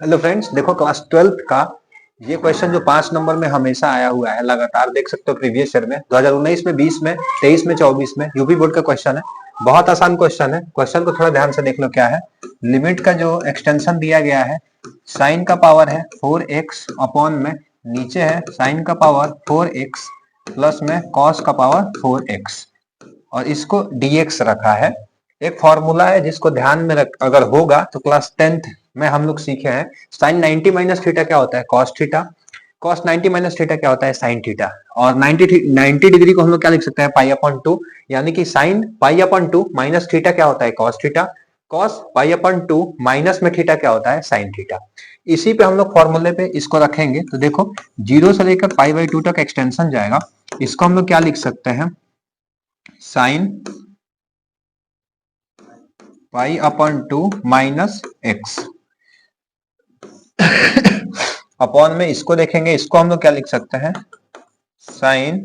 Hello friends, देखो class 12th का ये क्वेश्चन जो 5 नंबर में हमेशा आया हुआ है लगातार, देख सकते हो प्रीवियस ईयर में 2019 में, 20 में, 23 में, 24 में यूपी बोर्ड का क्वेश्चन है। बहुत आसान क्वेश्चन है। क्वेश्चन को थोड़ा ध्यान से देख लो। क्या है, लिमिट का जो एक्सटेंशन दिया गया है, साइन का पावर है 4x अपॉन में, नीचे है साइन का पावर 4x प्लस में कॉस का पावर 4x, और इसको dx रखा है। एक फॉर्मूला है जिसको ध्यान में रख, अगर होगा तो क्लास 10th में हम लोग सीखे हैं। साइन 90 माइनस थीटा क्या होता है, cos theta. Cos 90 minus theta क्या होता है, साइन थीटा। और 90 डिग्री को हम लोग क्या लिख सकते हैं, पाई अपॉन 2, यानी कि sine pi upon 2 minus theta क्या होता है, cos theta. Cos pi upon 2 minus में थीटा क्या होता है, साइन थीटा। इसी पे हम लोग फॉर्मूले पे इसको रखेंगे तो देखो, 0 से लेकर पाई बाई 2 तक एक्सटेंशन जाएगा। इसको हम लोग क्या लिख सकते हैं, sine pi upon 2 minus x upon में इसको देखेंगे, इसको हम लोग क्या लिख सकते हैं, साइन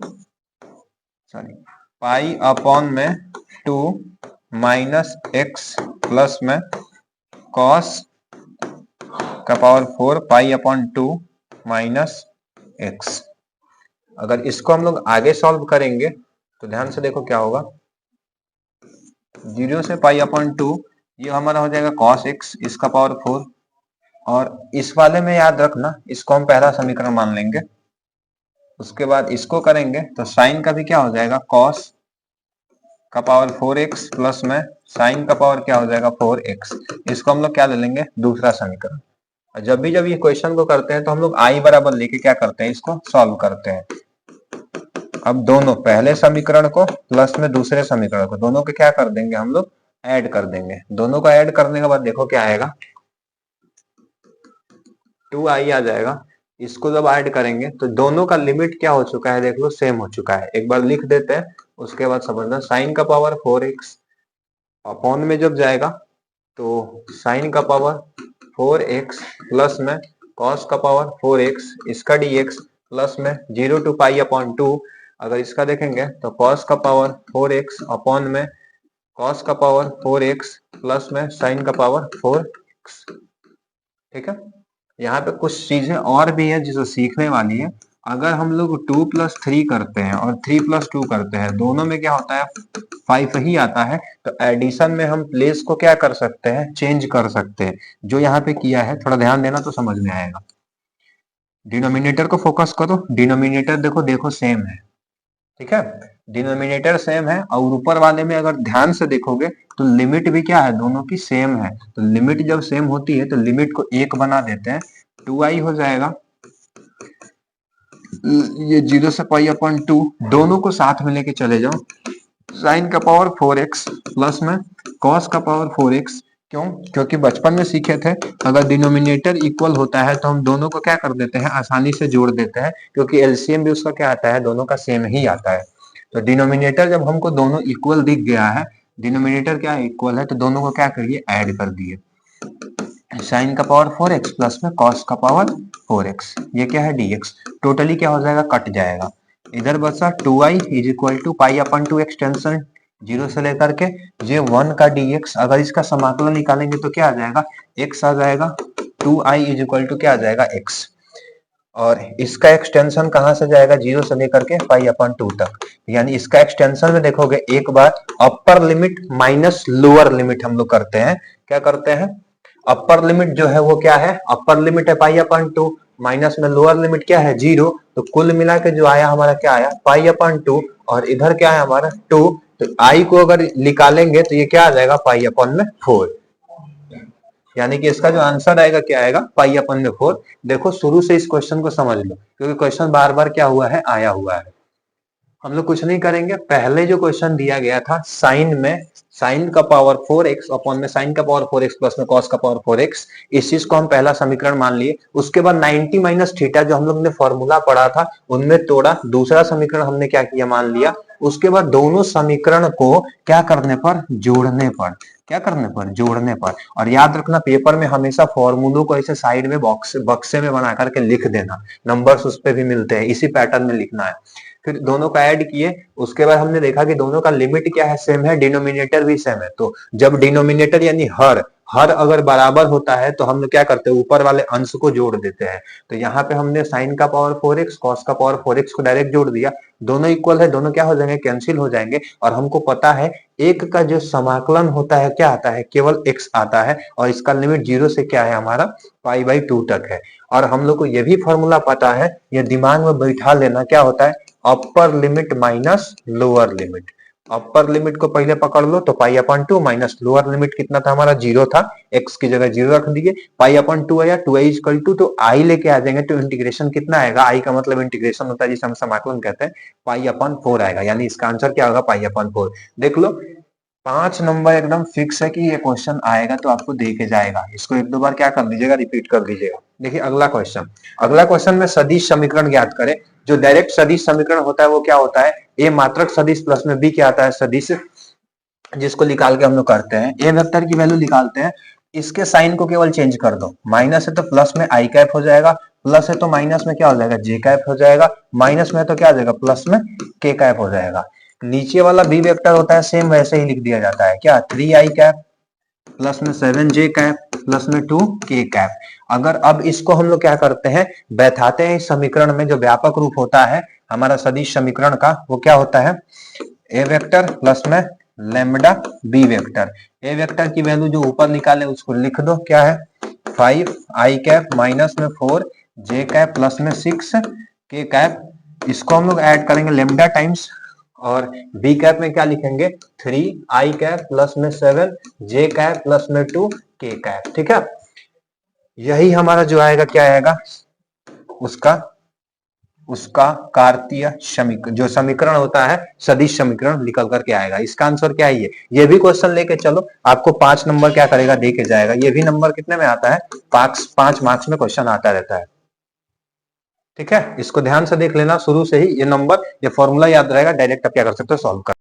पाई अपॉन में 2 माइनस एक्स प्लस में कॉस का power 4 pi upon 2 minus x. अगर इसको हम लोग आगे सॉल्व करेंगे तो ध्यान से देखो क्या होगा, 0 से पाई अपॉन 2 ये हमारा हो जाएगा कॉस एक्स, इसका पावर 4, और इस वाले में याद रखना इसको हम पहला समीकरण मान लेंगे। उसके बाद इसको करेंगे तो साइन का भी क्या हो जाएगा, कॉस का पावर 4x प्लस में साइन का पावर क्या हो जाएगा 4x। इसको हम लोग क्या ले लेंगे, दूसरा समीकरण। और जब ये क्वेश्चन को करते हैं तो हम लोग आई बराबर लेके क्या करते हैं, इसको सॉल्व करते हैं। अब दोनों पहले समीकरण को प्लस में दूसरे समीकरण को, दोनों को क्या कर देंगे हम लोग, ऐड कर देंगे। दोनों को ऐड करने के बाद देखो क्या आएगा, 2i आ जाएगा। इसको जब ऐड करेंगे तो दोनों का लिमिट क्या हो चुका है, देख लो सेम हो चुका है। एक बार लिख देते हैं, उसके बाद समझना। साइन का पावर 4x अपॉन में जब जाएगा तो साइन का पावर 4x प्लस में कॉस का पावर 4x, इसका dx प्लस में 0 टू पाई अपॉन 2। अगर इसका देखेंगे तो कॉस का पावर 4x अपॉन में कॉस का पावर 4x प्लस में साइन का पावर 4x। ठीक है, यहाँ पे कुछ चीजें और भी है जिसे सीखने वाली है। अगर हम लोग 2 प्लस 3 करते हैं और 3 प्लस 2 करते हैं, दोनों में क्या होता है, 5 ही आता है। तो एडिशन में हम प्लेस को क्या कर सकते हैं, चेंज कर सकते हैं। जो यहाँ पे किया है थोड़ा ध्यान देना तो समझ में आएगा। डिनोमिनेटर को फोकस करो, डिनोमिनेटर देखो देखो सेम है। ठीक है, डिनोमिनेटर सेम है, और ऊपर वाले में अगर ध्यान से देखोगे तो लिमिट भी क्या है, दोनों की सेम है। तो लिमिट जब सेम होती है तो लिमिट को 1 बना देते हैं, 2i हो जाएगा। ये 0 से पाई अपॉन 2, दोनों को साथ में लेके चले जाओ। साइन का पावर 4x प्लस में कॉस का पावर 4x। क्यों, क्योंकि बचपन में सीखे थे अगर डिनोमिनेटर इक्वल होता है तो हम दोनों को क्या कर देते हैं, आसानी से जोड़ देते हैं, क्योंकि एलसीएम भी उसका क्या आता है, दोनों का सेम ही आता है। तो डिनोमिनेटर जब हमको दोनों इक्वल दिख गया है, डिनोमिनेटर क्या इक्वल है, तो दोनों को क्या करिए, ऐड कर दिए। साइन का पावर 4x प्लस में कॉस का पावर 4x, ये क्या है dx। टोटली क्या हो जाएगा, कट जाएगा। इधर बचा 2i is equal to pi अपन 2 एक्सटेंशन 0 से लेकर के ये 1 का dx। अगर इसका समाकलन निकालेंगे तो क्या आ जाएगा, x आ जाएगा। 2i इज इक्वल टू क्या आ जाएगा, x। और इसका एक्सटेंशन कहां से जाएगा, 0 से लेकर के पाई अपन 2 तक। यानी इसका एक्सटेंशन में देखोगे, एक बार upper limit minus lower limit हम लोग करते हैं। क्या करते हैं, अपर लिमिट जो है वो क्या है, अपर लिमिट है पाई अपॉन 2, माइनस में लोअर लिमिट क्या है 0। तो कुल मिला के जो आया हमारा क्या आया, पाई अपॉन 2, और इधर क्या है हमारा 2। तो आई को अगर निकालेंगे तो ये क्या आ जाएगा, पाई अपॉन में 4। यानी कि इसका जो आंसर आएगा क्या आएगा, पाई अपॉन में 4। देखो शुरू से इस क्वेश्चन को समझ लो, क्योंकि क्वेश्चन बार बार क्या हुआ है, आया हुआ है। हम लोग कुछ नहीं करेंगे, पहले जो क्वेश्चन दिया गया था साइन में, साइन का पावर 4x अपॉन में साइन का पावर 4x प्लस में कॉस का पावर 4x, इस चीज को हम पहला समीकरण मान लिए। उसके बाद 90 माइनस थीटा जो हम लोग ने फॉर्मूला पढ़ा था उनमें तोड़ा, दूसरा समीकरण हमने क्या किया, मान लिया। उसके बाद दोनों समीकरण को क्या करने पर, जोड़ने पर, क्या करने पर, जोड़ने पर। और याद रखना पेपर में हमेशा फॉर्मूलों को ऐसे साइड में बक्से में बना करके लिख देना, नंबर्स उस पे भी मिलते हैं, इसी पैटर्न में लिखना है। फिर दोनों का ऐड किए, उसके बाद हमने देखा कि दोनों का लिमिट क्या है, सेम है, डिनोमिनेटर भी सेम है। तो जब डिनोमिनेटर यानी हर हर अगर बराबर होता है तो हम लोग क्या करते हैं, ऊपर वाले अंश को जोड़ देते हैं। तो यहाँ पे हमने साइन का पावर 4x कॉस का पावर 4x को डायरेक्ट जोड़ दिया, दोनों इक्वल है, दोनों क्या हो जाएंगे, कैंसिल हो जाएंगे। और हमको पता है एक का जो समाकलन होता है क्या आता है, केवल x आता है, और इसका लिमिट 0 से क्या है हमारा π/2 तक है। और हम लोग को ये भी फॉर्मूला पता है, ये दिमाग में बैठा लेना, क्या होता है, अपर limit minus lower limit. Upper limit को पहले पकड़ लो तो π/2 माइनस लोअर लिमिट कितना था हमारा, 0 था, x की जगह 0 रख दिए, π/2 आया, 2i तो i लेके आ जाएंगे, तो इंटीग्रेशन कितना आएगा, i का मतलब इंटीग्रेशन होता है जिसे हम समाकलन कहते हैं, π/4 आएगा, यानी इसका आंसर क्या होगा, π/4। देख लो 5 नंबर एकदम फिक्स है कि ये क्वेश्चन आएगा, तो आपको दे के जाएगा, इसको एक दो बार क्या कर लीजिएगा, रिपीट कर लीजिएगा। देखिए अगला क्वेश्चन में सदिश समीकरण ज्ञात करें। जो डायरेक्ट सदिश समीकरण होता है वो क्या होता है, ए मात्रक सदिश प्लस में बी क्या आता है, सदिश, जिसको निकाल के हम लोग करते हैं, ए वेक्टर की वैल्यू निकालते हैं, इसके साइन को केवल चेंज कर दो, माइनस है तो प्लस में आई कैप हो जाएगा, प्लस है तो माइनस में क्या हो जाएगा, जे कैप हो जाएगा, माइनस में तो क्या हो जाएगा, प्लस में के कैप हो जाएगा। नीचे वाला बी वेक्टर होता है सेम वैसे ही लिख दिया जाता है, क्या 3i कैप प्लस में 7j कैप प्लस में 2k कैप। अगर अब इसको हम लोग क्या करते हैं, बैठाते हैं इस समीकरण में, जो व्यापक रूप होता है हमारा सदिश समीकरण का, वो क्या होता है, ए वेक्टर प्लस में लैम्डा बी वेक्टर। ए वेक्टर की वैल्यू जो ऊपर निकाले उसको लिख दो, क्या है 5i कैप माइनस में 4j कैप प्लस में 6k कैप। इसको हम लोग ऐड करेंगे लैम्डा टाइम्स, और बी कैप में क्या लिखेंगे, 3i कैप प्लस में 7j कैप प्लस में 2k कैप। ठीक है, यही हमारा जो आएगा, क्या आएगा, उसका कार्तीय समीकरण, जो समीकरण होता है सदिश समीकरण निकल करके आएगा। इसका आंसर क्या है, ये भी क्वेश्चन लेके चलो, आपको 5 नंबर क्या करेगा, दे के जाएगा। ये भी नंबर कितने में आता है, 5 मार्क्स में क्वेश्चन आता रहता है। ठीक है, इसको ध्यान से देख लेना शुरू से ही, ये नंबर, ये फॉर्मूला याद रहेगा, डायरेक्ट आप क्या कर सकते हो, सॉल्व कर